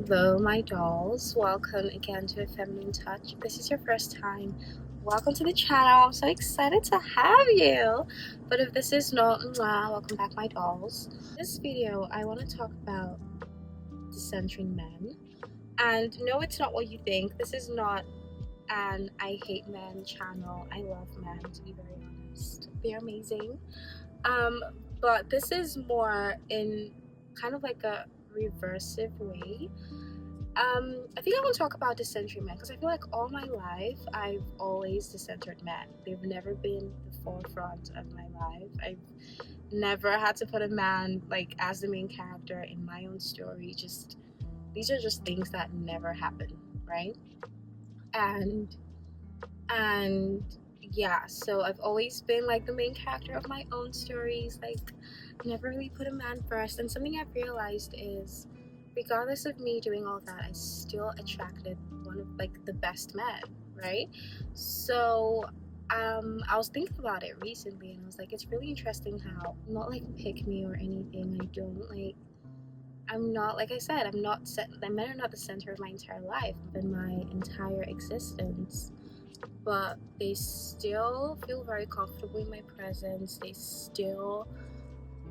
Hello, my dolls. Welcome again to A Feminine Touch. If this is your first time, welcome to the channel. I'm so excited to have you. But if this is not, welcome back, my dolls. This video, I want to talk about decentering men. And no, it's not what you think. This is not an I hate men channel. I love men, to be very honest. They're amazing. But this is more in kind of like a reversive way. I think I want to talk about decentering men because I feel like all my life I've always decentered men. They've never been the forefront of my life. I've never had to put a man like as the main character in my own story. Just these are just things that never happen, right? And and yeah, so I've always been like the main character of my own stories. Like never really put a man first. And something I've realized is regardless of me doing all that, I still attracted one of like the best men, right? So I was thinking about it recently and I was like, it's really interesting how I'm not like pick me or anything. I'm not, like I said, I'm not the men are not the center of my entire life and my entire existence, but they still feel very comfortable in my presence. They still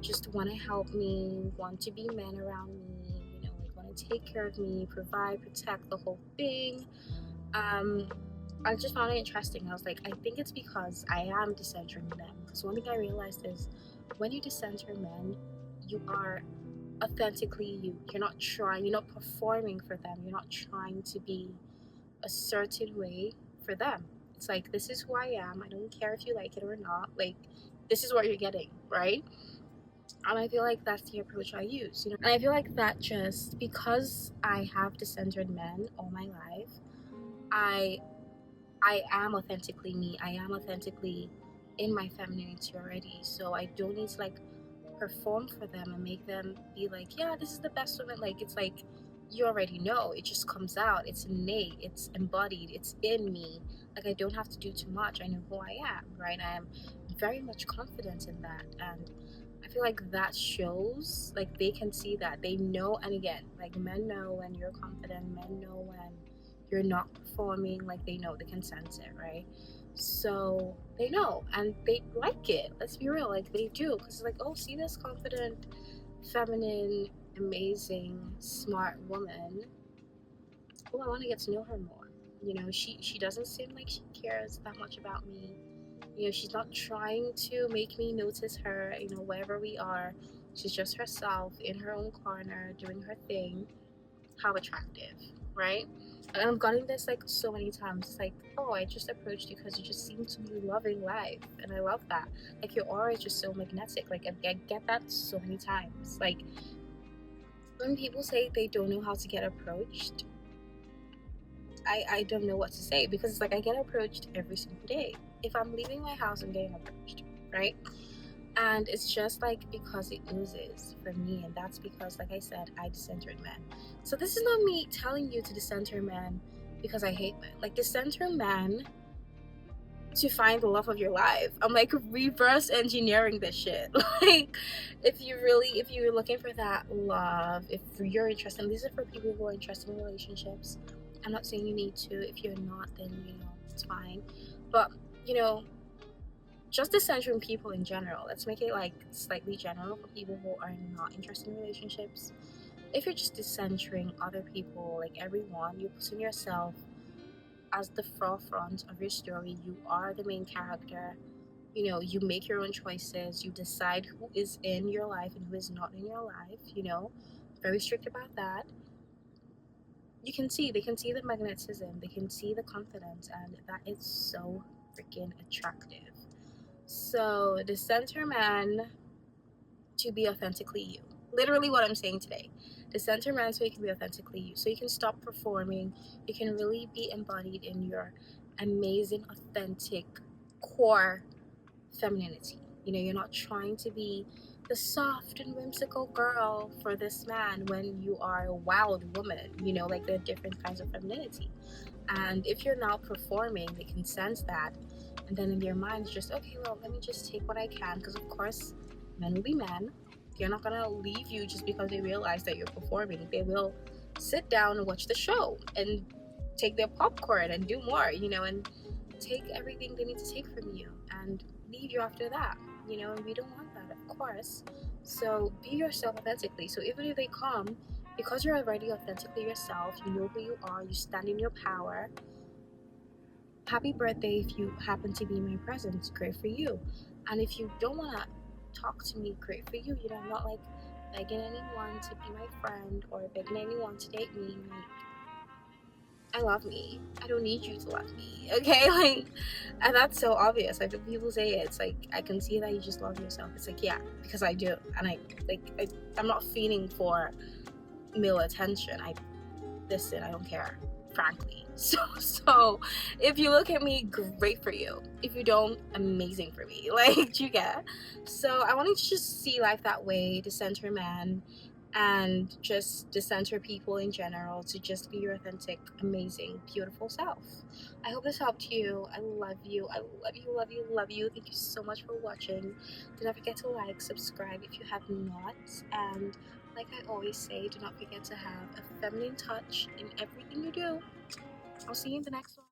just want to help me, want to be men around me, like want to take care of me, provide, protect, the whole thing. I just found it interesting. I was like, I think it's because I am decentering them. Because one thing I realized is when you decenter men, you are authentically you. You're not performing for them. You're not trying to be a certain way for them. It's like, this is who I am. I don't care if you like it or not. Like, this is what you're getting, right? And I feel like that's the approach I use, And I feel like that just because I have decentered men all my life, I am authentically me. I am authentically in my femininity already. So I don't need to like perform for them and make them be like, yeah, this is the best woman. Like, it's like you already know. It just comes out. It's innate. It's embodied. It's in me. Like, I don't have to do too much. I know who I am, right? I am very much confident in that. And I feel like that shows, like, they can see that. They know, and again, like, men know when you're confident. Men know when you're not performing. Like, they know. They can sense it, right? So they know and they like it. Let's be real, like they do, because it's like, oh, see this confident, feminine, amazing, smart woman. Oh, I want to get to know her more. She doesn't seem like she cares that much about me. She's not trying to make me notice her. Wherever we are, she's just herself in her own corner doing her thing. How attractive, right? And I've gotten this like so many times. It's like, oh, I just approached you because you just seem to be loving life, and I love that. Like your aura is just so magnetic. Like I get that so many times. Like when people say they don't know how to get approached, I don't know what to say, because it's like I get approached every single day. If I'm leaving my house, I'm getting approached, right? And it's just like because it oozes from me, and that's because, like I said, I decentered men. So this is not me telling you to decenter men because I hate men. Like, decenter men to find the love of your life. I'm like reverse engineering this shit. Like, if you're looking for that love, if you're interested, and these are for people who are interested in relationships. I'm not saying you need to. If you're not, then it's fine. But just decentering people in general. Let's make it like slightly general for people who are not interested in relationships. If you're just decentering other people, like everyone, you're putting yourself as the forefront of your story. You are the main character. You make your own choices. You decide who is in your life and who is not in your life. Very strict about that. They can see the magnetism, they can see the confidence, and that is so freaking attractive. So decenter man to be authentically you. Literally what I'm saying today. Decenter man so you can be authentically you. So you can stop performing. You can really be embodied in your amazing, authentic, core femininity. You're not trying to be the soft and whimsical girl for this man when you are a wild woman. Like there are different kinds of femininity. And if you're now performing, they can sense that. And then in their mind, it's just, okay, well, let me just take what I can. Because, of course, men will be men. They're not going to leave you just because they realize that you're performing. They will sit down and watch the show and take their popcorn and do more, and take everything they need to take from you and leave you after that, and we don't want that, of course. So be yourself authentically. So even if they come, because you're already authentically yourself, you know who you are, you stand in your power. Happy birthday if you happen to be in my presence, great for you. And if you don't want to talk to me, great for you. I'm not like begging anyone to be my friend or begging anyone to date me. Like, I love me. I don't need you to love me, okay? Like, and that's so obvious. Like, when people say it, it's like, I can see that you just love yourself. It's like, yeah, because I do. And I'm not feeling for male attention. Listen, I don't care, frankly. So if you look at me, great for you. If you don't, amazing for me. Like, you get? So I wanted to just see life that way, decenter man, and just decenter people in general, to just be your authentic, amazing, beautiful self. I hope this helped you. I love you. I love you, love you, love you. Thank you so much for watching. Do not forget to like, subscribe if you have not, and like I always say, do not forget to have a feminine touch in everything you do. I'll see you in the next one.